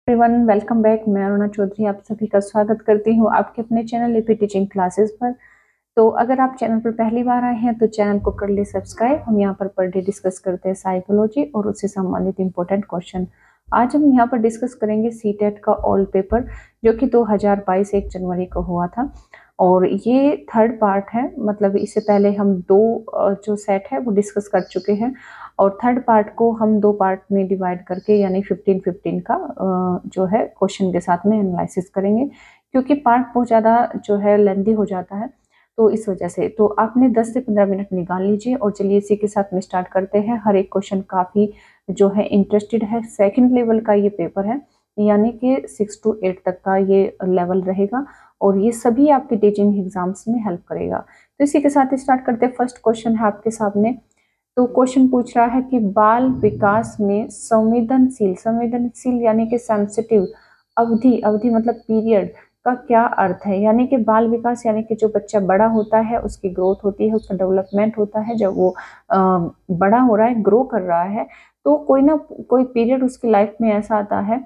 Everyone welcome back. मैं अरुणा चौधरी आप सभी का स्वागत करती हूँ आपके अपने चैनल लिपि टीचिंग क्लासेस पर। तो अगर आप चैनल पर पहली बार आए हैं तो चैनल को कर ले सब्सक्राइब। हम यहाँ पर पर डे डिस्कस करते हैं साइकोलॉजी और उससे संबंधित इंपॉर्टेंट क्वेश्चन। आज हम यहाँ पर डिस्कस करेंगे सीटेट का ओल्ड पेपर जो कि 2022 1 जनवरी को हुआ था और ये थर्ड पार्ट है। मतलब इससे पहले हम दो जो सेट है वो डिस्कस कर चुके हैं और थर्ड पार्ट को हम दो पार्ट में डिवाइड करके यानी 15-15 का जो है क्वेश्चन के साथ में एनालिसिस करेंगे, क्योंकि पार्ट बहुत ज़्यादा जो है लेंथी हो जाता है। तो इस वजह से तो आपने 10 से 15 मिनट निकाल लीजिए और चलिए इसी के साथ में स्टार्ट करते हैं। हर एक क्वेश्चन काफ़ी जो है इंटरेस्टेड है। सेकंड लेवल का ये पेपर है, यानी कि 6 to 8 तक का ये लेवल रहेगा और ये सभी आपके टीचिंग एग्जाम्स में हेल्प करेगा। तो इसी के साथ स्टार्ट करते हैं। फर्स्ट क्वेश्चन है आपके सामने। तो क्वेश्चन पूछ रहा है कि बाल विकास में संवेदनशील, संवेदनशील यानी कि सेंसिटिव अवधि, अवधि मतलब पीरियड का क्या अर्थ है। यानी कि बाल विकास यानी कि जो बच्चा बड़ा होता है उसकी ग्रोथ होती है, उसका डेवलपमेंट होता है। जब वो बड़ा हो रहा है, ग्रो कर रहा है, तो कोई ना कोई पीरियड उसकी लाइफ में ऐसा आता है,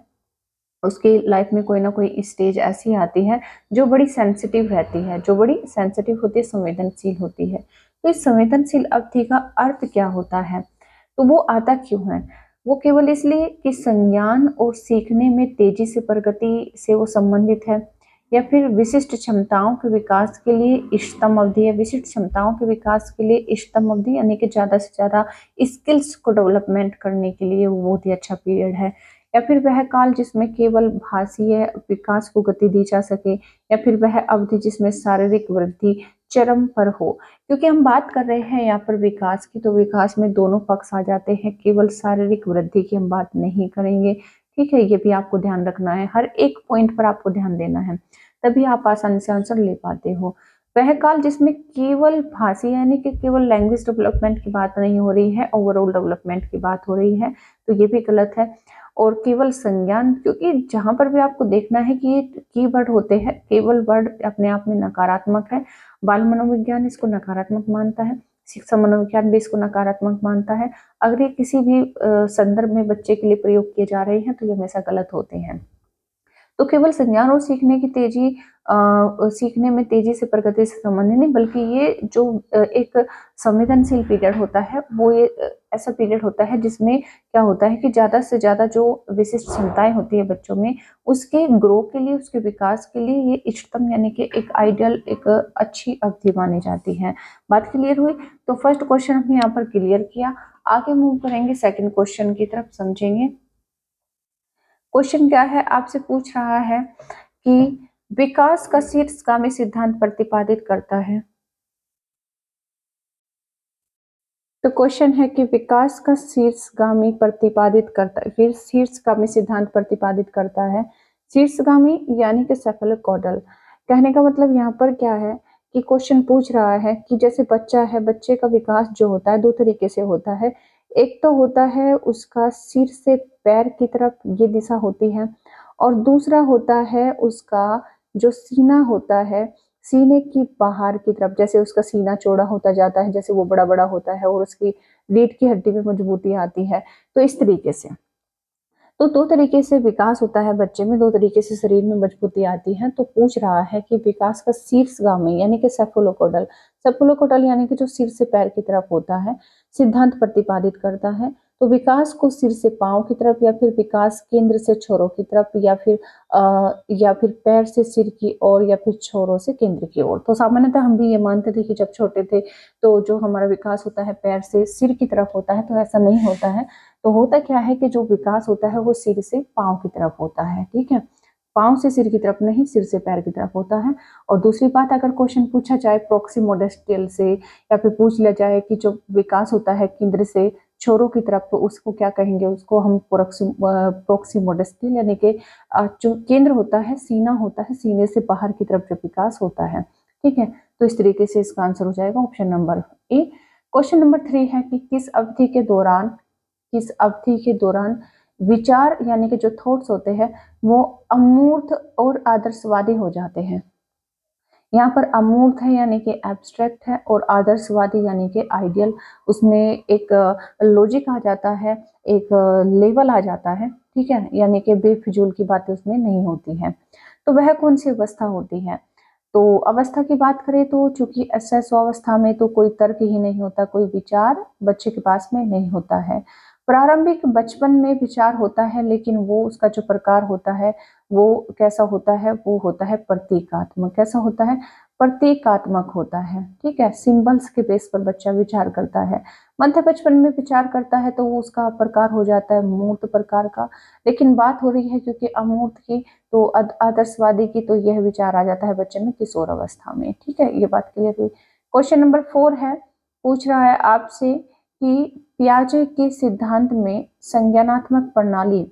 उसकी लाइफ में कोई ना कोई स्टेज ऐसी आती है जो बड़ी सेंसिटिव रहती है, जो बड़ी सेंसिटिव होती है, संवेदनशील होती है। तो इस संवेदनशील अवधि का अर्थ क्या होता है, तो वो आता क्यों है? वो केवल इसलिए कि संज्ञान और सीखने में तेजी से प्रगति से वो संबंधित है, या फिर विशिष्ट क्षमताओं के विकास के लिए इष्टतम अवधि है। विशिष्ट क्षमताओं के विकास के लिए इष्टतम अवधि यानी कि ज्यादा से ज्यादा स्किल्स को डेवलपमेंट करने के लिए वो बहुत ही अच्छा पीरियड है। या फिर वह काल जिसमें केवल भाषीय विकास को गति दी जा सके, या फिर वह अवधि जिसमें शारीरिक वृद्धि चरम पर हो। क्योंकि हम बात कर रहे हैं यहाँ पर विकास की, तो विकास में दोनों पक्ष आ जाते हैं, केवल शारीरिक वृद्धि की हम बात नहीं करेंगे। ठीक है, ये भी आपको ध्यान रखना है, हर एक पॉइंट पर आपको ध्यान देना है, तभी आप आसानी से आंसर ले पाते हो। वह काल जिसमें केवल भाषी यानी कि केवल लैंग्वेज डेवलपमेंट की बात नहीं हो रही है, ओवरऑल डेवलपमेंट की बात हो रही है, तो ये भी गलत है। और केवल संज्ञान, क्योंकि जहां पर भी आपको देखना है कि ये कीवर्ड होते हैं, केवल वर्ड अपने आप में नकारात्मक है। बाल मनोविज्ञान इसको नकारात्मक मानता है, शिक्षा मनोविज्ञान भी इसको नकारात्मक मानता है। अगर ये किसी भी संदर्भ में बच्चे के लिए प्रयोग किए जा रहे हैं तो ये हमेशा गलत होते हैं। तो केवल संज्ञान और सीखने की तेजी सीखने में तेजी से प्रगति से संबंधित नहीं, बल्कि ये जो एक संवेदनशील पीरियड होता है वो ये ऐसा पीरियड होता है जिसमें क्या होता है कि ज्यादा से ज्यादा जो विशिष्ट क्षमताएं होती है बच्चों में, उसके ग्रो के लिए, उसके विकास के लिए ये इष्टतम यानी कि एक आइडियल, एक अच्छी अवधि मानी जाती है। बात क्लियर हुई? तो फर्स्ट क्वेश्चन हमने यहाँ पर क्लियर किया। आगे मूव करेंगे सेकंड क्वेश्चन की तरफ, समझेंगे। क्वेश्चन क्या है, आपसे पूछ रहा है कि विकास का शीर्षगामी सिद्धांत प्रतिपादित करता है। तो क्वेश्चन है कि विकास का शीर्षगामी प्रतिपादित करता है, फिर शीर्षगामी सिद्धांत प्रतिपादित करता है। शीर्षगामी यानी कि सेफलोकॉडल। कहने का मतलब यहाँ पर क्या है कि क्वेश्चन पूछ रहा है कि जैसे बच्चा है, बच्चे का विकास जो होता है दो तरीके से होता है। एक तो होता है उसका सिर से पैर की तरफ ये दिशा होती है, और दूसरा होता है उसका जो सीना होता है, सीने की बाहर की तरफ, जैसे उसका सीना चौड़ा होता जाता है, जैसे वो बड़ा बड़ा होता है और उसकी रीढ़ की हड्डी में मजबूती आती है। तो इस तरीके से, तो दो तरीके से विकास होता है बच्चे में, दो तरीके से शरीर में मजबूती आती है। तो पूछ रहा है कि विकास का शीर्षगामी यानी कि सेफलोकोडल, सेफलोकोडल यानी कि जो सिर से पैर की तरफ होता है, सिद्धांत प्रतिपादित करता है। तो विकास को सिर से पांव की तरफ, या फिर विकास केंद्र से छोरों की तरफ, या फिर पैर से सिर की ओर, या फिर छोरों से केंद्र की ओर। तो सामान्यतः हम भी ये मानते थे कि जब छोटे थे तो जो हमारा विकास होता है पैर से सिर की तरफ होता है, तो ऐसा नहीं होता है। तो होता क्या है कि जो विकास होता है वो सिर से पांव की तरफ होता है। ठीक है, पांव से सिर की तरफ नहीं, सिर से पैर की तरफ होता है। और दूसरी बात, अगर क्वेश्चन पूछा जाए प्रोक्सिमोडेस्टियल से, या फिर पूछ लिया जाए कि जो विकास होता है केंद्र से छोरों की तरफ, तो उसको क्या कहेंगे? उसको हम प्रोक्सिमोडेस्टियल यानी कि जो केंद्र होता है, सीना होता है, सीने से बाहर की तरफ जो विकास होता है। ठीक है, तो इस तरीके से इसका आंसर हो जाएगा option number A. Question number 3 है कि किस अवधि के दौरान, किस अवधि के दौरान विचार यानी कि जो थॉट्स होते हैं वो अमूर्त और आदर्शवादी हो जाते हैं। यहाँ पर अमूर्त है यानी कि एब्स्ट्रैक्ट है, और आदर्शवादी यानी कि आइडियल। उसमें एक लॉजिक आ जाता है, एक लेवल आ जाता है। ठीक है, यानी कि बेफिजूल की बातें उसमें नहीं होती है। तो वह कौन सी अवस्था होती है? तो अवस्था की बात करें तो चूंकि अवस्था में तो कोई तर्क ही नहीं होता, कोई विचार बच्चे के पास में नहीं होता है। प्रारंभिक बचपन में विचार होता है, लेकिन वो उसका जो प्रकार होता है वो कैसा होता है? वो होता है प्रतीकात्मक। कैसा होता है? प्रतीकात्मक होता है। ठीक है, सिंबल्स के बेस पर बच्चा विचार करता है। मध्य बचपन में विचार करता है तो वो उसका प्रकार हो जाता है मूर्त प्रकार का। लेकिन बात हो रही है क्योंकि अमूर्त की, तो आदर्शवादी की, तो यह विचार आ जाता है बच्चे में किशोर अवस्था में। ठीक है, ये बात क्लियर हुई। क्वेश्चन नंबर 4 है, पूछ रहा है आपसे कि पियाजे के सिद्धांत में संज्ञानात्मक प्रणाली,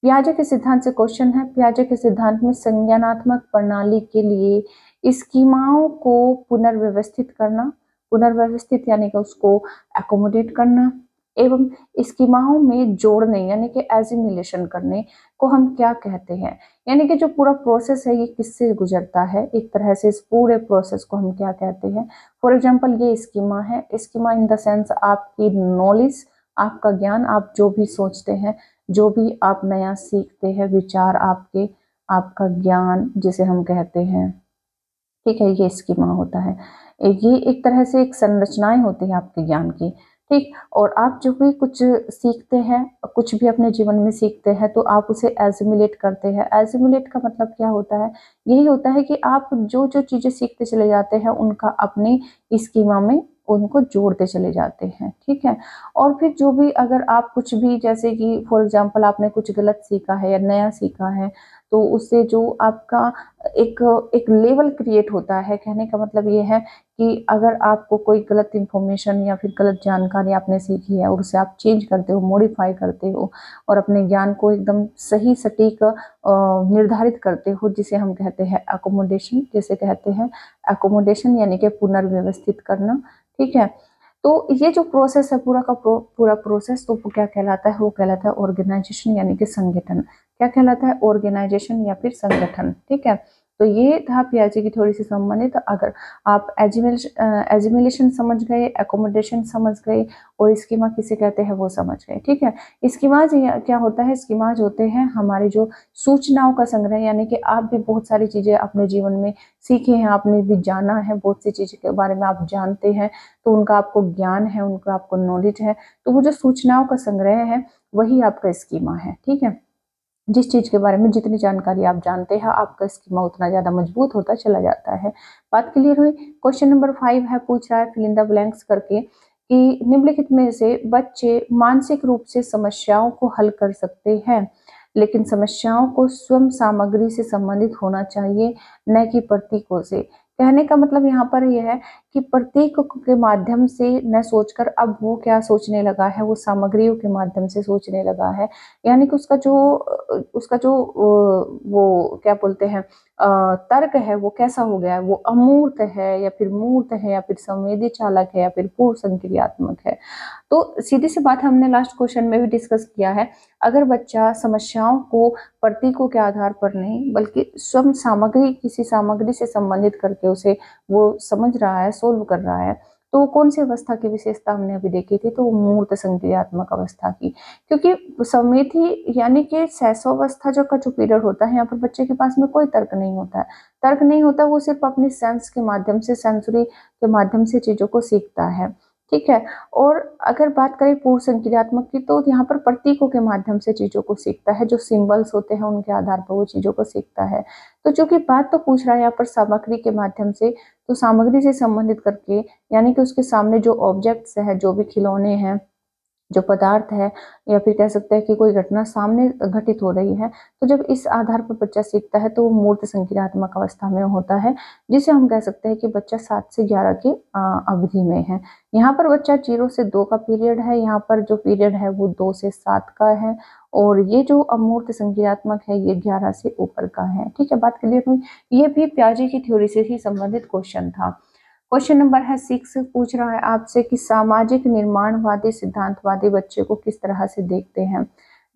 पियाजे के सिद्धांत से क्वेश्चन है, पियाजे के सिद्धांत में संज्ञानात्मक प्रणाली के लिए स्कीमाओं को पुनर्व्यवस्थित करना, पुनर्व्यवस्थित यानी कि उसको एकोमोडेट करना, एवं स्कीमाओं में जोड़ने यानी कि एजिमिलेशन करने को हम क्या कहते हैं? यानी कि जो पूरा प्रोसेस है ये किससे गुजरता है? एक तरह से इस पूरे प्रोसेस को हम क्या कहते हैं? फॉर एग्जाम्पल ये स्कीमा है, स्कीमा इन द सेंस आपकी नॉलेज, आपका ज्ञान, आप जो भी सोचते हैं, जो भी आप नया सीखते हैं, विचार आपके, आपका ज्ञान जिसे हम कहते हैं। ठीक है, ये स्कीमा होता है। ये एक तरह से एक संरचनाएं होती है आपके ज्ञान की। ठीक, और आप जो भी कुछ सीखते हैं, कुछ भी अपने जीवन में सीखते हैं, तो आप उसे एजिमुलेट करते हैं। एजिमुलेट का मतलब क्या होता है? यही होता है कि आप जो जो चीजें सीखते चले जाते हैं उनका अपने स्कीमा में उनको जोड़ते चले जाते हैं। ठीक है, और फिर जो भी अगर आप कुछ भी, जैसे कि फॉर एग्जाम्पल आपने कुछ गलत सीखा है या नया सीखा है, तो उससे जो आपका एक एक लेवल क्रिएट होता है। कहने का मतलब ये है कि अगर आपको कोई गलत इंफॉर्मेशन या फिर गलत जानकारी आपने सीखी है और उसे आप चेंज करते हो, मॉडिफाई करते हो और अपने ज्ञान को एकदम सही सटीक निर्धारित करते हो, जिसे हम कहते हैं अकोमोडेशन, जिसे कहते हैं अकोमोडेशन यानी कि पुनर्व्यवस्थित करना। ठीक है, तो ये जो प्रोसेस है पूरा का पूरा प्रोसेस, तो वो क्या कहलाता है? वो कहलाता है ऑर्गेनाइजेशन यानी कि संगठन। क्या कहलाता है? ऑर्गेनाइजेशन या फिर संगठन। ठीक है, तो ये था पियाजे की थोड़ी सी संबंधित। अगर आप एजिमुलेशन समझ गए, एकोमोडेशन समझ गए और स्कीमा किसे कहते हैं वो समझ गए। ठीक है, स्कीमाज क्या होता है? स्कीमाज होते हैं हमारी जो सूचनाओं का संग्रह, यानी कि आप भी बहुत सारी चीजें अपने जीवन में सीखे हैं, आपने भी जाना है, बहुत सी चीजों के बारे में आप जानते हैं, तो उनका आपको ज्ञान है, उनका आपको नॉलेज है, तो वो जो सूचनाओं का संग्रह है वही आपका स्कीमा है। ठीक है, जिस चीज के बारे में जितनी जानकारी आप जानते हैं, आपका स्कीमा उतना ज्यादा मजबूत होता चला जाता है। बात क्लियर हुई। क्वेश्चन नंबर 5 है, पूछ रहा है फिल इन द ब्लैंक्स करके कि निम्नलिखित में से बच्चे मानसिक रूप से समस्याओं को हल कर सकते हैं, लेकिन समस्याओं को स्वयं सामग्री से संबंधित होना चाहिए, न कि प्रतीकों से। कहने का मतलब यहाँ पर यह है कि प्रतीक के माध्यम से न सोचकर अब वो क्या सोचने लगा है? वो सामग्रियों के माध्यम से सोचने लगा है। यानी कि उसका जो वो क्या बोलते हैं, तर्क है, वो कैसा हो गया है? वो अमूर्त है या फिर मूर्त है या फिर संवेदी चालक है या फिर पूर्व संक्रियात्मक है। तो सीधी सी बात हमने लास्ट क्वेश्चन में भी डिस्कस किया है, अगर बच्चा समस्याओं को प्रतीकों के आधार पर नहीं बल्कि स्वयं सामग्री, किसी सामग्री से संबंधित करके उसे वो समझ रहा है, सोल्व कर रहा है, तो कौन सी अवस्था की विशेषता हमने अभी देखी थी? तो वो मूर्त संक्रियात्मक अवस्था की। क्योंकि समिति यानी कि शैशवावस्था जो पीरियड होता है, यहाँ पर बच्चे के पास में कोई तर्क नहीं होता है। तर्क नहीं होता, वो सिर्फ अपनी सेंस के माध्यम से, सेंसरी के माध्यम से चीजों को सीखता है। ठीक है, और अगर बात करें पूर्व संक्रियात्मक की, तो यहाँ पर प्रतीकों के माध्यम से चीजों को सीखता है, जो सिंबल्स होते हैं उनके आधार पर वो चीजों को सीखता है। तो चूंकि बात तो पूछ रहा है यहाँ पर सामग्री के माध्यम से, तो सामग्री से संबंधित करके, यानी कि उसके सामने जो ऑब्जेक्ट्स है, जो भी खिलौने हैं, जो पदार्थ है, या फिर कह सकते हैं कि कोई घटना सामने घटित हो रही है, तो जब इस आधार पर बच्चा सीखता है तो वो मूर्त संक्रियात्मक अवस्था में होता है, जिसे हम कह सकते हैं कि बच्चा 7 से 11 की अवधि में है। यहाँ पर बच्चा 0 से 2 का पीरियड है, यहाँ पर जो पीरियड है वो 2 से 7 का है, और ये जो अमूर्त संक्रियात्मक है ये 11 से ऊपर का है। ठीक है, बात क्लियर हुई। ये भी पियाजे की थ्योरी से ही संबंधित क्वेश्चन था। क्वेश्चन नंबर है 6, पूछ रहा है आपसे कि सामाजिक निर्माणवादी सिद्धांतवादी बच्चे को किस तरह से देखते हैं।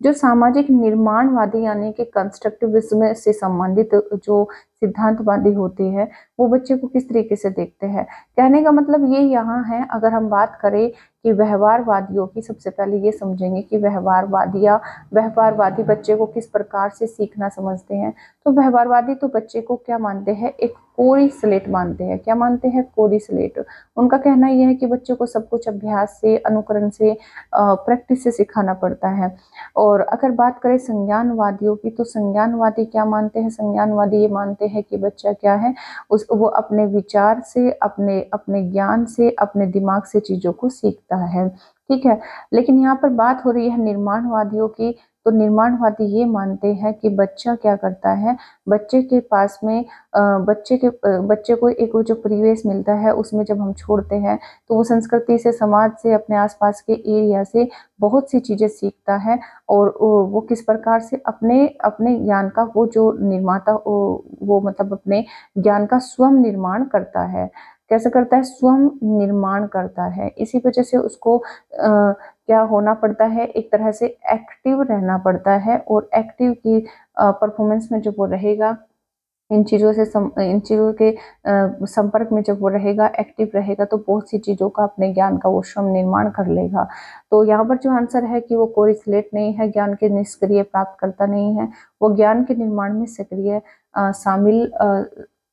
जो सामाजिक निर्माणवादी यानी कि कंस्ट्रक्टिविज्म से संबंधित जो सिद्धांतवादी होती है वो बच्चे को किस तरीके से देखते हैं। कहने का मतलब ये यहाँ है, अगर हम बात करें कि व्यवहारवादियों की, सबसे पहले ये समझेंगे कि व्यवहारवादी बच्चे को किस प्रकार से सीखना समझते हैं। तो व्यवहारवादी तो बच्चे को क्या मानते हैं, एक कोरी स्लेट मानते हैं। क्या मानते हैं, कोरी स्लेट। उनका कहना यह है कि बच्चों को सब कुछ अभ्यास से, अनुकरण से, प्रैक्टिस से सिखाना पड़ता है। और अगर बात करें संज्ञानवादियों की, तो संज्ञानवादी क्या मानते हैं, संज्ञानवादी ये मानते हैं कि बच्चा क्या है, वो अपने विचार से, अपने अपने ज्ञान से, अपने दिमाग से चीजों को सीखता है। ठीक है, लेकिन यहाँ पर बात हो रही है निर्माणवादियों की। तो निर्माणवादी ये मानते हैं कि बच्चा क्या करता है, बच्चे के पास में बच्चे को एक वो जो परिवेश मिलता है उसमें जब हम छोड़ते हैं तो वो संस्कृति से, समाज से, अपने आसपास के एरिया से बहुत सी चीजें सीखता है। और वो किस प्रकार से अपने अपने ज्ञान का वो जो निर्माता, वो मतलब अपने ज्ञान का स्वयं निर्माण करता है। कैसे करता है, स्वयं निर्माण करता है। इसी वजह से उसको क्या होना पड़ता है, एक तरह से एक्टिव रहना पड़ता है। और एक्टिव की परफॉर्मेंस में जब वो रहेगा, इन चीज़ों के संपर्क में जब वो रहेगा, एक्टिव रहेगा, तो बहुत सी चीज़ों का, अपने ज्ञान का वो स्वयं निर्माण कर लेगा। तो यहाँ पर जो आंसर है कि वो कोई स्लेट नहीं है, ज्ञान के निष्क्रिय प्राप्त करता नहीं है, वो ज्ञान के निर्माण में सक्रिय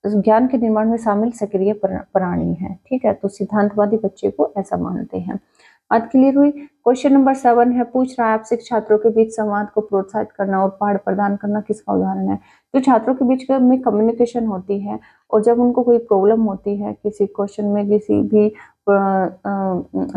ज्ञान के निर्माण में शामिल सक्रिय प्राणी है। ठीक है, तो सिद्धांतवादी बच्चे को ऐसा मानते हैं। बात क्लियर हुई। क्वेश्चन नंबर 7 है, पूछ रहा है आपसे छात्रों के बीच संवाद को प्रोत्साहित करना और पाठ प्रदान करना किसका उदाहरण है। जो छात्रों के बीच में कम्युनिकेशन होती है और जब उनको कोई प्रॉब्लम होती है किसी क्वेश्चन में, किसी भी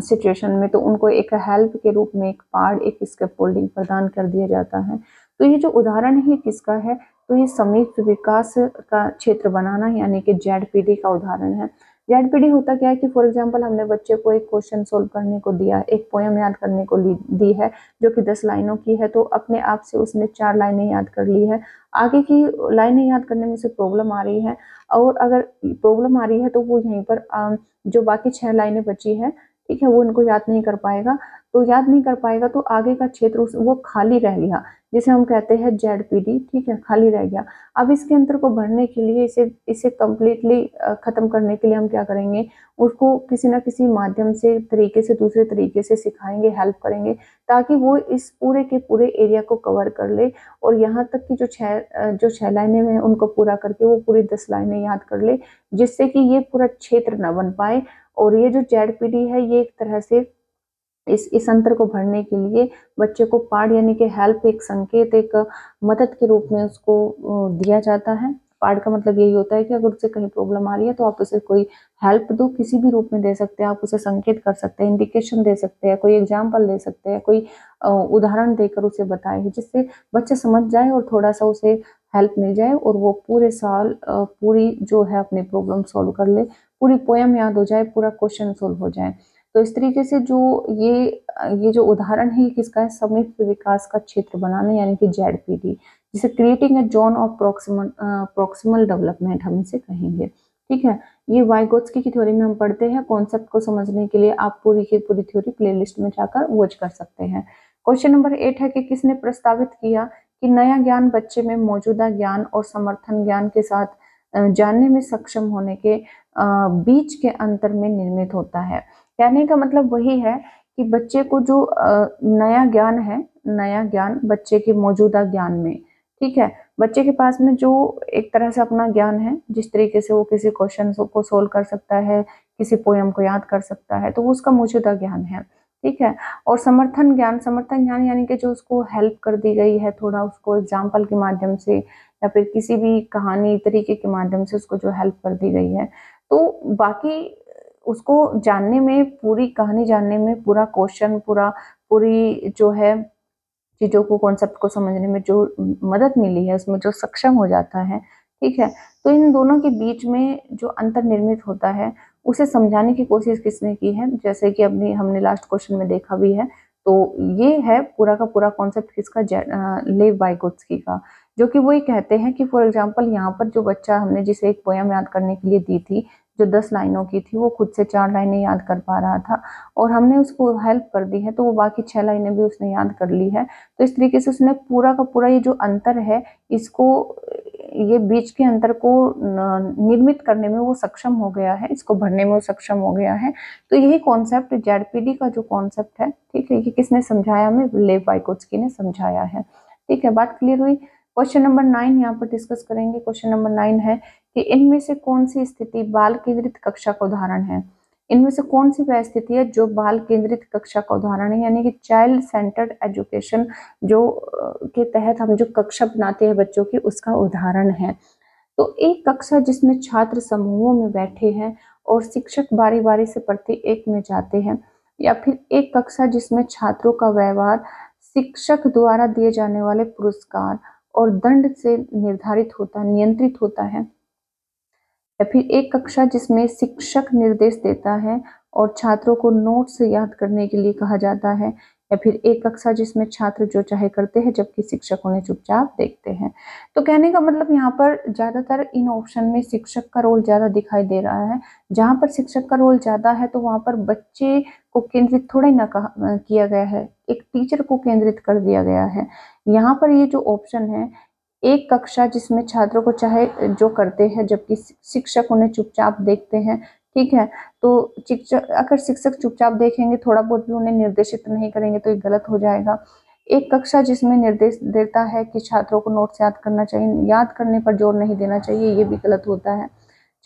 सिचुएशन में, तो उनको एक हेल्प के रूप में एक पाठ, एक स्कैफोल्डिंग प्रदान कर दिया जाता है। तो ये जो उदाहरण है किसका है, तो ये संयुक्त विकास का क्षेत्र बनाना यानी कि ZPD का उदाहरण है। ZPD होता क्या है कि फॉर एग्जांपल हमने बच्चे को एक क्वेश्चन सोल्व करने को दिया, एक पोयम याद करने को दी है जो कि 10 लाइनों की है, तो अपने आप से उसने 4 लाइनें याद कर ली है। आगे की लाइनें याद करने में उसे प्रॉब्लम आ रही है, और अगर प्रॉब्लम आ रही है तो वो यहीं पर जो बाकी 6 लाइनें बची है, ठीक है, वो इनको याद नहीं कर पाएगा। तो याद नहीं कर पाएगा तो आगे का क्षेत्र वो खाली रह गया, जिसे हम कहते हैं ZPD। ठीक है, खाली रह गया। अब इसके अंतर को भरने के लिए, इसे कम्प्लीटली खत्म करने के लिए हम क्या करेंगे, उसको किसी ना किसी माध्यम से, तरीके से, दूसरे तरीके से सिखाएंगे, हेल्प करेंगे, ताकि वो इस पूरे के पूरे एरिया को कवर कर ले। और यहाँ तक कि जो छह लाइनें हैं उनको पूरा करके वो पूरी 10 लाइनें याद कर ले, जिससे कि ये पूरा क्षेत्र न बन पाए। और ये जो ZPD है, ये एक तरह से इस अंतर को भरने के लिए बच्चे को पार्ट यानी कि हेल्प, एक संकेत, एक मदद के रूप में उसको दिया जाता है। पार्ट का मतलब यही होता है कि अगर उससे कहीं प्रॉब्लम आ रही है तो आप उसे कोई हेल्प दो, किसी भी रूप में दे सकते हैं, आप उसे संकेत कर सकते हैं, इंडिकेशन दे सकते हैं, कोई एग्जाम्पल दे सकते हैं, कोई उदाहरण देकर उसे बताए, जिससे बच्चा समझ जाए और थोड़ा सा उसे हेल्प मिल जाए और वो पूरे साल पूरी जो है अपनी प्रॉब्लम सॉल्व कर ले, पूरी पोयम याद हो जाए, पूरा क्वेश्चन सोल्व हो जाए। तो इस तरीके से जो ये जो उदाहरण है, किसका है, संयुक्त विकास का क्षेत्र बनाना यानी कि ZPD, जिसे creating a zone of proximal development हम इसे कहेंगे। ठीक है, ये वाइगोत्स्की की थ्योरी में हम पढ़ते हैं। कॉन्सेप्ट को समझने के लिए आप पूरी की पूरी थ्योरी प्लेलिस्ट में जाकर वॉच कर सकते हैं। क्वेश्चन नंबर 8 है कि किसने प्रस्तावित किया कि नया ज्ञान बच्चे में मौजूदा ज्ञान और समर्थन ज्ञान के साथ जानने में सक्षम होने के बीच के अंतर में निर्मित होता है। कहने का मतलब वही है कि बच्चे को जो नया ज्ञान है, नया ज्ञान बच्चे के मौजूदा ज्ञान में, ठीक है, बच्चे के पास में जो एक तरह से अपना ज्ञान है, जिस तरीके से वो किसी क्वेश्चन को सोल्व कर सकता है, किसी पोयम को याद कर सकता है, तो वो उसका मौजूदा ज्ञान है। ठीक है, और समर्थन ज्ञान यानी कि जो उसको हेल्प कर दी गई है, थोड़ा उसको एग्जाम्पल के माध्यम से या फिर किसी भी कहानी तरीके के माध्यम से उसको जो हेल्प कर दी गई है, तो बाकी उसको जानने में, पूरी कहानी जानने में, पूरा क्वेश्चन, पूरी जो है चीजों को, कॉन्सेप्ट को समझने में जो मदद मिली है, उसमें जो सक्षम हो जाता है। ठीक है, तो इन दोनों के बीच में जो अंतर निर्मित होता है उसे समझाने की कोशिश किसने की है, जैसे कि अपनी हमने लास्ट क्वेश्चन में देखा भी है। तो ये है पूरा का पूरा कॉन्सेप्ट किसका, लेव वाइगोत्स्की का, जो कि वो ये कहते हैं कि फॉर एग्जाम्पल यहाँ पर जो बच्चा, हमने जिसे एक पोयम याद करने के लिए दी थी जो 10 लाइनों की थी, वो खुद से 4 लाइनें याद कर पा रहा था और हमने उसको हेल्प कर दी है, तो वो बाकी 6 लाइनें भी उसने याद कर ली है। तो इस तरीके से उसने पूरा का पूरा ये जो अंतर है, इसको ये बीच के अंतर को निर्मित करने में वो सक्षम हो गया है, इसको भरने में वो सक्षम हो गया है। तो यही कॉन्सेप्ट जेडपीडी का जो कॉन्सेप्ट है, ठीक है, ये किसने समझाया? हमें लेव वाइकोत्स्की ने समझाया है। ठीक है, बात क्लियर हुई। क्वेश्चन नंबर 9 यहाँ पर डिस्कस करेंगे। क्वेश्चन नंबर 9 है कि इनमें से कौन सी स्थिति बाल केंद्रित कक्षा का उदाहरण है? इनमें से कौन सी वह स्थिति है जो बाल केंद्रित कक्षा का उदाहरण है, यानी कि चाइल्ड सेंटर्ड एजुकेशन जो के तहत हम जो कक्षा बनाते हैं बच्चों की, उसका उदाहरण है। तो एक कक्षा जिसमें छात्र समूहों में बैठे हैं और शिक्षक बारी बारी से प्रत्येक में जाते हैं, या फिर एक कक्षा जिसमें छात्रों का व्यवहार शिक्षक द्वारा दिए जाने वाले पुरस्कार और दंड से निर्धारित होता, नियंत्रित होता है, या फिर एक कक्षा जिसमें शिक्षक निर्देश देता है और छात्रों को नोट्स याद करने के लिए कहा जाता है, या फिर एक कक्षा जिसमें छात्र जो चाहे करते हैं जबकि शिक्षक उन्हें चुपचाप देखते हैं। तो कहने का मतलब यहाँ पर ज्यादातर इन ऑप्शन में शिक्षक का रोल ज्यादा दिखाई दे रहा है। जहाँ पर शिक्षक का रोल ज्यादा है तो वहाँ पर बच्चे को केंद्रित थोड़ा ही ना किया गया है, एक टीचर को केंद्रित कर दिया गया है। यहाँ पर ये जो ऑप्शन है, एक कक्षा जिसमें छात्रों को चाहे जो करते हैं जबकि शिक्षक उन्हें चुपचाप देखते हैं, ठीक है, तो शिक्षक अगर शिक्षक चुपचाप देखेंगे, थोड़ा बहुत भी उन्हें निर्देशित नहीं करेंगे तो ये गलत हो जाएगा। एक कक्षा जिसमें निर्देश देता है कि छात्रों को नोट्स याद करना चाहिए, याद करने पर जोर नहीं देना चाहिए, ये भी गलत होता है।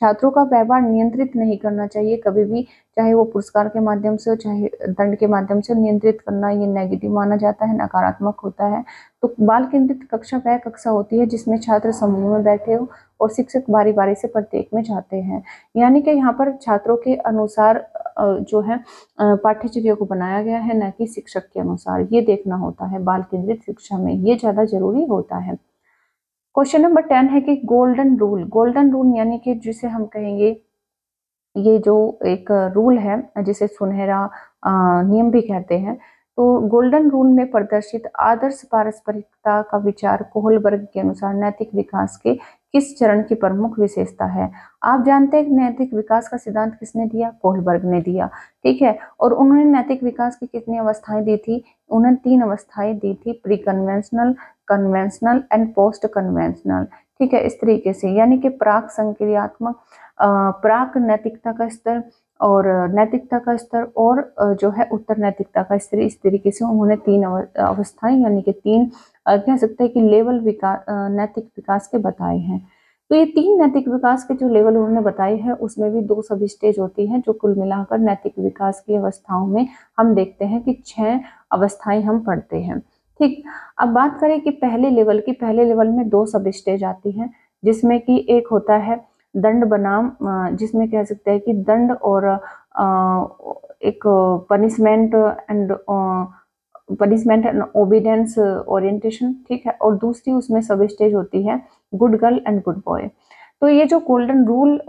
छात्रों का व्यवहार नियंत्रित नहीं करना चाहिए कभी भी, चाहे वो पुरस्कार के माध्यम से हो चाहे दंड के माध्यम से, नियंत्रित करना ये नेगेटिव माना जाता है, नकारात्मक होता है। तो बाल केंद्रित कक्षा वह कक्षा होती है जिसमें छात्र समूह में बैठे हो और शिक्षक बारी बारी से प्रत्येक में जाते हैं, यानी कि यहाँ पर छात्रों के अनुसार जो है पाठ्यचर्या को बनाया गया है, न कि शिक्षक के अनुसार। ये देखना होता है बाल केंद्रित शिक्षा में, ये ज्यादा जरूरी होता है। क्वेश्चन नंबर 10 है कि गोल्डन रूल, गोल्डन रूल यानी कि जिसे हम कहेंगे, ये जो एक रूल है जिसे सुनहरा नियम भी कहते हैं। तो गोल्डन रूल में प्रदर्शित आदर्श पारस्परिकता का विचार कोहलबर्ग के अनुसार नैतिक विकास के किस चरण की प्रमुख विशेषता है? आप जानते हैं नैतिक विकास का सिद्धांत किसने दिया? कोहलबर्ग ने दिया, ठीक है। और उन्होंने नैतिक विकास की कितनी अवस्थाएं दी थी? उन्होंने 3 अवस्थाएं दी थी, pre conventional, conventional and post conventional, ठीक है, इस तरीके से, यानी कि प्राक संक्रियात्मक, प्राक नैतिकता का स्तर और नैतिकता का स्तर और जो है उत्तर नैतिकता का स्तर, इस तरीके से उन्होंने 3 अवस्थाएं यानी कि 3 कह सकते हैं कि लेवल विकास, नैतिक विकास के बताए हैं। तो ये 3 नैतिक विकास के जो लेवल उन्होंने बताए हैं उसमें भी 2 सब स्टेज होती हैं, जो कुल मिलाकर नैतिक विकास की अवस्थाओं में हम देखते हैं कि 6 अवस्थाएं हम पढ़ते हैं, ठीक। अब बात करें कि पहले लेवल की, पहले लेवल में 2 सब स्टेज आती हैं, जिसमें कि एक होता है दंड बनाम, जिसमें कह सकते हैं कि दंड और एक पनिशमेंट एंड ओबीडियंस ओरिएंटेशन, ठीक है, और दूसरी उसमें सब स्टेज होती है good girl and good boy. तो ये जो गोल्डन रूल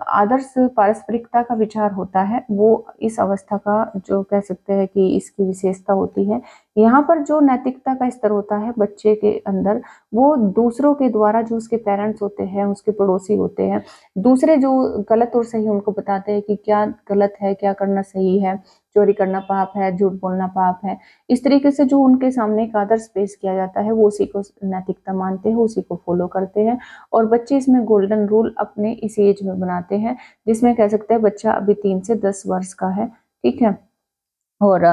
आदर्श पारस्परिकता का विचार होता है, वो इस अवस्था का जो कह सकते हैं कि इसकी विशेषता होती है। यहाँ पर जो नैतिकता का स्तर होता है बच्चे के अंदर, वो दूसरों के द्वारा, जो उसके पेरेंट्स होते हैं, उसके पड़ोसी होते हैं, दूसरे जो गलत और सही उनको बताते हैं कि क्या गलत है, क्या करना सही है, चोरी करना पाप है, झूठ बोलना पाप है, इस तरीके से जो उनके सामने एक आदर्श पेश किया जाता है, वो उसी को नैतिकता मानते हैं, उसी को फॉलो करते हैं। और बच्चे इसमें गोल्डन रूल अपने इस एज में बनाते हैं, जिसमें कह सकते हैं बच्चा अभी 3 से 10 वर्ष का है, ठीक है। और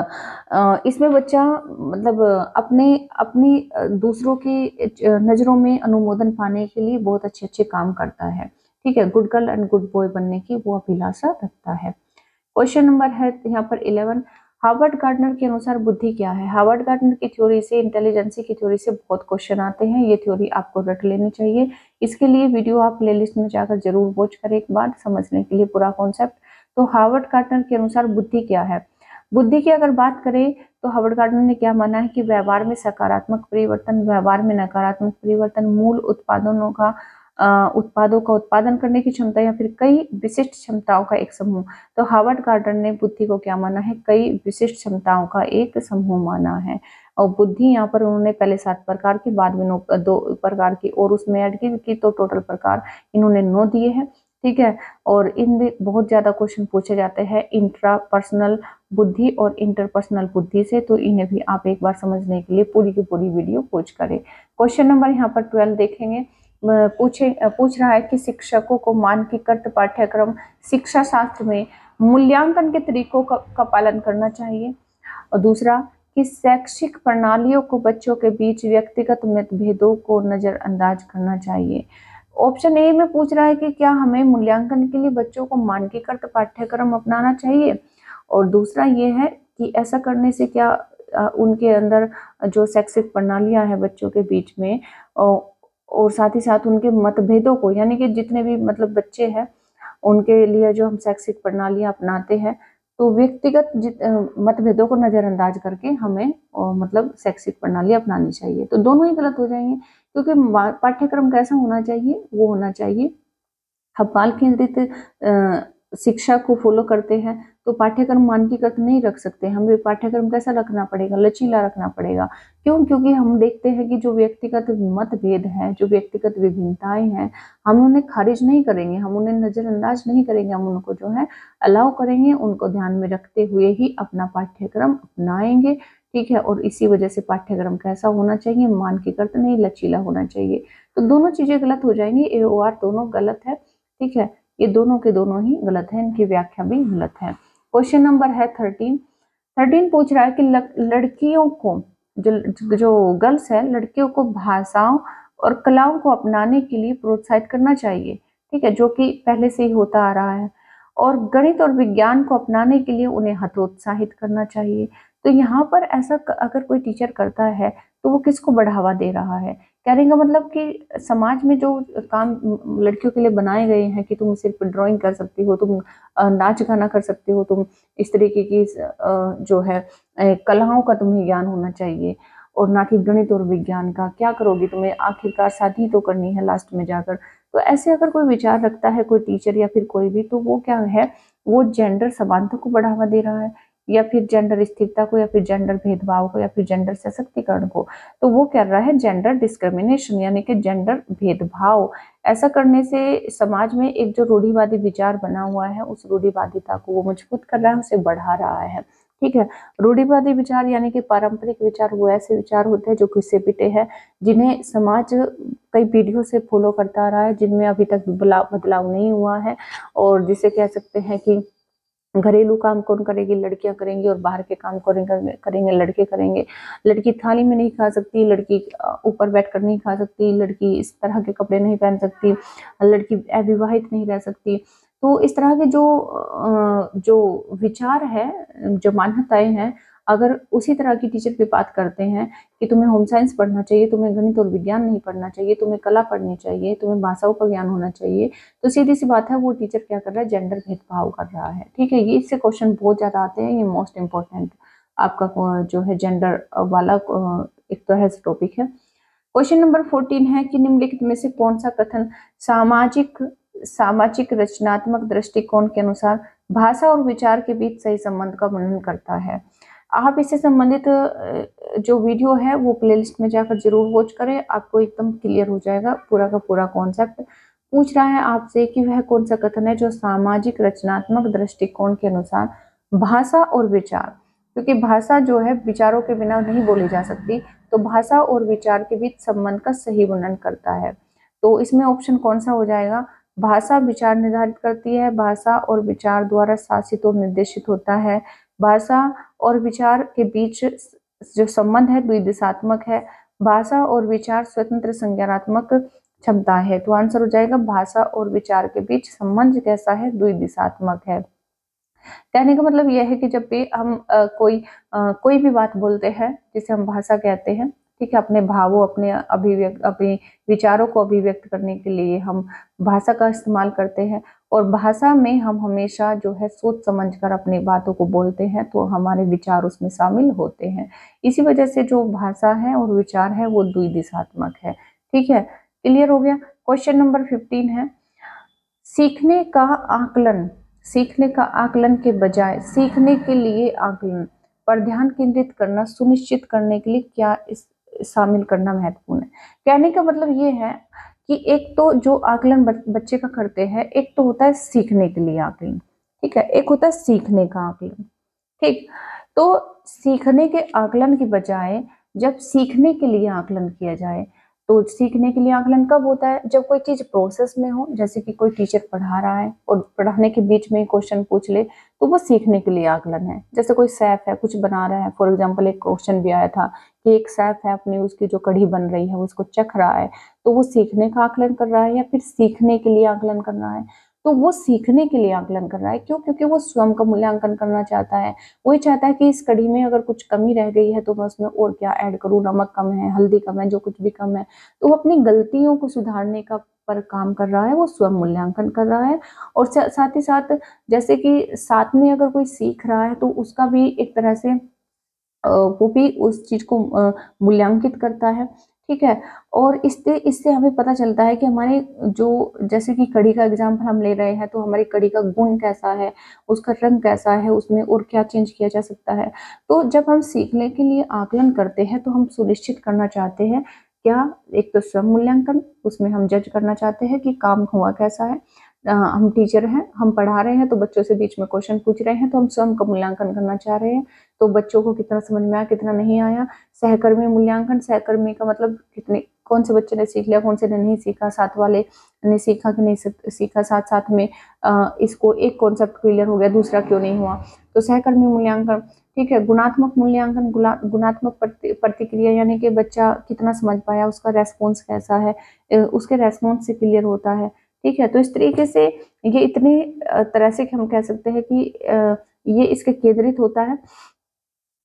इसमें बच्चा मतलब अपनी दूसरों की नज़रों में अनुमोदन पाने के लिए बहुत अच्छे अच्छे काम करता है, ठीक है, good girl and good boy बनने की वो अभिलाषा रखता है। क्वेश्चन नंबर है यहाँ पर 11, हार्वर्ड गार्डनर के अनुसार बुद्धि क्या है? हार्वर्ड गार्डनर की थ्योरी से, इंटेलिजेंसी की थ्योरी से बहुत क्वेश्चन आते हैं, ये थ्योरी आपको रट लेनी चाहिए। इसके लिए वीडियो आप प्लेलिस्ट में जाकर जरूर वॉच करें एक बार, समझने के लिए पूरा कॉन्सेप्ट। तो हार्वर्ड गार्डनर के अनुसार बुद्धि क्या है? बुद्धि की अगर बात करें तो हार्वर्ड गार्डनर ने क्या माना है कि व्यवहार में सकारात्मक परिवर्तन, व्यवहार में नकारात्मक परिवर्तन, मूल उत्पादों का उत्पादन करने की क्षमता, या फिर कई विशिष्ट क्षमताओं का एक समूह। तो हार्वर्ड गार्डनर ने बुद्धि को क्या माना है? कई विशिष्ट क्षमताओं का एक समूह माना है। और बुद्धि यहाँ पर उन्होंने पहले 7 प्रकार की, बाद में 2 प्रकार की और उसमें ऐड की, तो टोटल प्रकार इन्होंने 9 दिए हैं, ठीक है। और इनमें बहुत ज्यादा क्वेश्चन पूछे जाते हैं इंट्रापर्सनल बुद्धि और इंटरपर्सनल बुद्धि से, तो इन्हें भी आप एक बार समझने के लिए पूरी की पूरी वीडियो वॉच करें। क्वेश्चन नंबर यहाँ पर 12 देखेंगे, पूछ रहा है कि शिक्षकों को मानकीकृत पाठ्यक्रम शिक्षा शास्त्र में मूल्यांकन के तरीकों का पालन करना चाहिए। और दूसरा कि शैक्षिक प्रणालियों को बच्चों के बीच व्यक्तिगत मतभेदों को नजरअंदाज करना चाहिए। ऑप्शन ए में पूछ रहा है कि क्या हमें मूल्यांकन के लिए बच्चों को मानकीकृत पाठ्यक्रम अपनाना चाहिए, और दूसरा ये है कि ऐसा करने से क्या उनके अंदर जो शैक्षिक प्रणालियां हैं बच्चों के बीच में और साथ ही साथ उनके मतभेदों को, यानी कि जितने भी मतलब बच्चे हैं उनके लिए जो हम शैक्षिक प्रणालियां अपनाते हैं तो व्यक्तिगत मतभेदों को नजरअंदाज करके हमें मतलब शैक्षिक प्रणाली अपनानी चाहिए। तो दोनों ही गलत हो जाएंगे, क्योंकि पाठ्यक्रम कैसा होना चाहिए, वो होना चाहिए हम बाल केंद्रित शिक्षा को फॉलो करते हैं तो पाठ्यक्रम मानकीकृत नहीं रख सकते, हमें पाठ्यक्रम कैसा रखना पड़ेगा, लचीला रखना पड़ेगा। क्यों? क्योंकि हम देखते हैं कि जो व्यक्तिगत मतभेद है, जो व्यक्तिगत विभिन्नताएं हैं, हम उन्हें खारिज नहीं करेंगे, हम उन्हें नजरअंदाज नहीं करेंगे, हम उनको जो है अलाउ करेंगे, उनको ध्यान में रखते हुए ही अपना पाठ्यक्रम अपनाएंगे। ठीक है, और इसी वजह से पाठ्यक्रम कैसा होना चाहिए, मानकीकृत नहीं, लचीला होना चाहिए। तो दोनों चीजें गलत हो जाएंगी, ए और आर दोनों गलत है। ठीक है, ये दोनों के दोनों ही गलत है, इनकी व्याख्या भी गलत है। क्वेश्चन नंबर है 13 पूछ रहा है कि लड़कियों को जो गर्ल्स है, लड़कियों को भाषाओं और कलाओं को अपनाने के लिए प्रोत्साहित करना चाहिए। ठीक है, जो कि पहले से ही होता आ रहा है, और गणित और विज्ञान को अपनाने के लिए उन्हें हतोत्साहित करना चाहिए। तो यहाँ पर ऐसा अगर कोई टीचर करता है तो वो किसको बढ़ावा दे रहा है? कहने का मतलब कि समाज में जो काम लड़कियों के लिए बनाए गए हैं कि तुम सिर्फ ड्राइंग कर सकती हो, तुम नाच गाना कर सकती हो, तुम इस तरीके की जो है कलाओं का तुम्हें ज्ञान होना चाहिए, और ना कि गणित और विज्ञान का। क्या करोगी, तुम्हें आखिरकार शादी तो करनी है लास्ट में जाकर। तो ऐसे अगर कोई विचार रखता है कोई टीचर या फिर कोई भी, तो वो क्या है, वो जेंडर समानता को बढ़ावा दे रहा है, या फिर जेंडर स्थिरता को, या फिर जेंडर भेदभाव को, या फिर जेंडर सशक्तिकरण को। तो वो कर रहा है जेंडर डिस्क्रिमिनेशन, यानी कि जेंडर भेदभाव। ऐसा करने से समाज में एक जो रूढ़िवादी विचार बना हुआ है, उस रूढ़िवादिता को वो मजबूत कर रहा है, उसे बढ़ा रहा है। ठीक है, रूढ़िवादी विचार यानी कि पारंपरिक विचार वो ऐसे विचार होते हैं जो घिसे पिटे हैं, जिन्हें समाज कई पीढ़ियों से फॉलो करता आ रहा है, जिनमें अभी तक बदलाव नहीं हुआ है, और जिसे कह सकते हैं कि घरेलू काम कौन करेगी, लड़कियां करेंगी, और बाहर के काम करेंगे लड़के करेंगे। लड़की थाली में नहीं खा सकती, लड़की ऊपर बैठकर नहीं खा सकती, लड़की इस तरह के कपड़े नहीं पहन सकती, लड़की अविवाहित नहीं रह सकती। तो इस तरह के जो विचार है, जो मान्यताएं हैं, अगर उसी तरह की टीचर पे बात करते हैं कि तुम्हें होम साइंस पढ़ना चाहिए, तुम्हें गणित और विज्ञान नहीं पढ़ना चाहिए, तुम्हें कला पढ़नी चाहिए, तुम्हें भाषाओं का ज्ञान होना चाहिए, तो सीधी सी बात है वो टीचर क्या कर रहा है, जेंडर भेदभाव कर रहा है। ठीक है, ये इससे क्वेश्चन बहुत ज्यादा आते हैं, ये मोस्ट इंपॉर्टेंट आपका जो है जेंडर वाला एक तो है टॉपिक है। क्वेश्चन नंबर 14 है कि निम्नलिखित में से कौन सा कथन सामाजिक रचनात्मक दृष्टिकोण के अनुसार भाषा और विचार के बीच सही संबंध का वर्णन करता है? आप इससे संबंधित जो वीडियो है वो प्लेलिस्ट में जाकर जरूर वॉच करें, आपको एकदम क्लियर हो जाएगा पूरा का पूरा कॉन्सेप्ट। पूछ रहा है आपसे कि वह कौन सा कथन है जो सामाजिक रचनात्मक दृष्टिकोण के अनुसार भाषा और विचार, क्योंकि भाषा जो है विचारों के बिना नहीं बोली जा सकती, तो भाषा और विचार के बीच संबंध का सही वर्णन करता है। तो इसमें ऑप्शन कौन सा हो जाएगा? भाषा विचार निर्धारित करती है, भाषा और विचार द्वारा शासित और निर्देशित होता है, भाषा और विचार के बीच जो संबंध है द्विदिशात्मक है, भाषा और विचार स्वतंत्र संज्ञानात्मक क्षमता है। तो आंसर हो जाएगा भाषा और विचार के बीच संबंध कैसा है, द्विदिशात्मक है। कहने का मतलब यह है कि जब भी हम कोई भी बात बोलते हैं जिसे हम भाषा कहते हैं, ठीक है, अपने भावों, अपने विचारों को अभिव्यक्त करने के लिए हम भाषा का इस्तेमाल करते हैं, और भाषा में हम हमेशा जो है सोच समझकर अपनी बातों को बोलते हैं, तो हमारे विचार उसमें शामिल होते हैं। इसी वजह से जो भाषा है और विचार है वो द्विदिशात्मक है। ठीक है, क्लियर हो गया। क्वेश्चन नंबर 15 है सीखने का आकलन के बजाय सीखने के लिए आकलन पर ध्यान केंद्रित करना सुनिश्चित करने के लिए क्या शामिल करना महत्वपूर्ण है। कहने का मतलब ये है कि एक तो जो आकलन बच्चे का करते हैं, एक तो होता है सीखने के लिए आकलन, ठीक है, एक होता है सीखने का आकलन। ठीक, तो सीखने के आकलन के बजाय जब सीखने के लिए आकलन किया जाए तो सीखने के लिए आकलन कब होता है? जब कोई चीज प्रोसेस में हो, जैसे कि कोई टीचर पढ़ा रहा है और पढ़ाने के बीच में क्वेश्चन पूछ ले, तो वो सीखने के लिए आकलन है। जैसे कोई शेफ है, कुछ बना रहा है, फॉर एग्जांपल एक क्वेश्चन भी आया था कि एक शेफ है, अपनी उसकी जो कढ़ी बन रही है उसको चख रहा है, तो वो सीखने का आकलन कर रहा है या फिर सीखने के लिए आकलन कर रहा है? तो वो सीखने के लिए आकलन कर रहा है। क्यों? क्योंकि वो स्वयं का मूल्यांकन करना चाहता है। वही चाहता है कि इस कढ़ी में अगर कुछ कमी रह गई है तो मैं उसमें और क्या ऐड करूँ, नमक कम है, हल्दी कम है, जो कुछ भी कम है, तो वो अपनी गलतियों को सुधारने का पर काम कर रहा है, वो स्वयं मूल्यांकन कर रहा है। और साथ ही साथ जैसे कि साथ में अगर कोई सीख रहा है तो उसका भी एक तरह से वो भी उस चीज को मूल्यांकित करता है। ठीक है। और इससे इससे हमें पता चलता है कि हमारे जो, जैसे कि कढ़ी का एग्जाम्पल हम ले रहे हैं, तो हमारी कढ़ी का गुण कैसा है, उसका रंग कैसा है, उसमें और क्या चेंज किया जा सकता है। तो जब हम सीखने के लिए आकलन करते हैं तो हम सुनिश्चित करना चाहते हैं क्या? एक तो स्वयं मूल्यांकन, उसमें हम जज करना चाहते हैं कि काम हुआ कैसा है। हम टीचर हैं, हम पढ़ा रहे हैं, तो बच्चों से बीच में क्वेश्चन पूछ रहे हैं, तो हम स्वयं का मूल्यांकन करना चाह रहे हैं, तो बच्चों को कितना समझ में आया, कितना नहीं आया। सहकर्मी मूल्यांकन, सहकर्मी का मतलब कितने, कौन से बच्चे ने सीख लिया, कौन से ने नहीं सीखा, साथ वाले ने सीखा कि नहीं सीखा, साथ साथ में इसको एक कॉन्सेप्ट क्लियर हो गया, दूसरा क्यों नहीं हुआ, तो सहकर्मी मूल्यांकन। ठीक है। गुणात्मक मूल्यांकन, गुणात्मक प्रतिक्रिया, यानी कि बच्चा कितना समझ पाया, उसका रेस्पॉन्स कैसा है, उसके रेस्पॉन्स से क्लियर होता है। ठीक है। तो इस तरीके से ये इतने तरह से हम कह सकते हैं कि ये इसके केंद्रित होता है।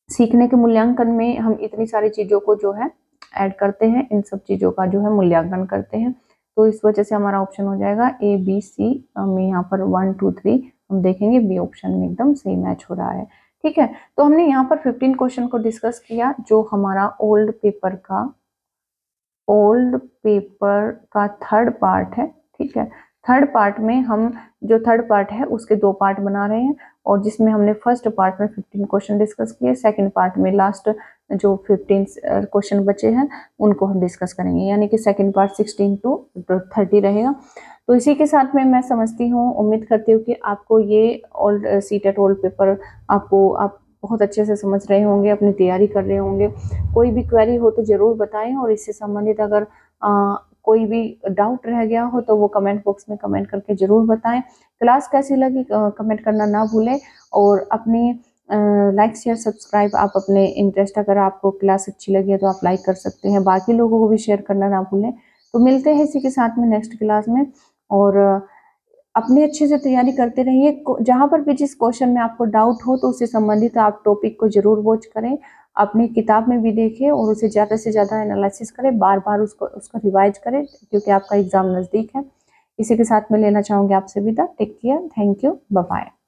सीखने के मूल्यांकन में हम इतनी सारी चीजों को जो है ऐड करते हैं, इन सब चीजों का जो है मूल्यांकन करते हैं। तो इस वजह से हमारा ऑप्शन हो जाएगा ए बी सी में, यहाँ पर 1 2 3 हम देखेंगे बी ऑप्शन में एकदम सही मैच हो रहा है। ठीक है। तो हमने यहाँ पर 15 क्वेश्चन को डिस्कस किया, जो हमारा ओल्ड पेपर का थर्ड पार्ट है। ठीक है। थर्ड पार्ट में हम, जो थर्ड पार्ट है उसके 2 पार्ट बना रहे हैं, और जिसमें हमने फर्स्ट पार्ट में 15 क्वेश्चन डिस्कस किए, सेकंड पार्ट में लास्ट जो 15 क्वेश्चन बचे हैं उनको हम डिस्कस करेंगे, यानी कि सेकंड पार्ट 16 to 30 रहेगा। तो इसी के साथ में मैं समझती हूँ, उम्मीद करती हूँ कि आपको ये ओल्ड सीटेट ओल्ड पेपर आप बहुत अच्छे से समझ रहे होंगे, अपनी तैयारी कर रहे होंगे। कोई भी क्वेरी हो तो ज़रूर बताएं, और इससे संबंधित अगर कोई भी डाउट रह गया हो तो वो कमेंट बॉक्स में कमेंट करके ज़रूर बताएं। क्लास कैसी लगी कमेंट करना ना भूलें, और अपनी लाइक शेयर सब्सक्राइब आप अपने इंटरेस्ट, अगर आपको क्लास अच्छी लगी है तो आप लाइक कर सकते हैं, बाकी लोगों को भी शेयर करना ना भूलें। तो मिलते हैं इसी के साथ में नेक्स्ट क्लास में, और अपने अच्छे से तैयारी करते रहिए। जहाँ पर भी जिस क्वेश्चन में आपको डाउट हो तो उससे संबंधित आप टॉपिक को जरूर वॉच करें, अपनी किताब में भी देखें, और उसे ज़्यादा से ज़्यादा एनालिसिस करें, बार बार उसको रिवाइज करें, क्योंकि आपका एग्जाम नज़दीक है। इसी के साथ मैं लेना चाहूँगी आपसे विदा। Take care, thank you, bye bye.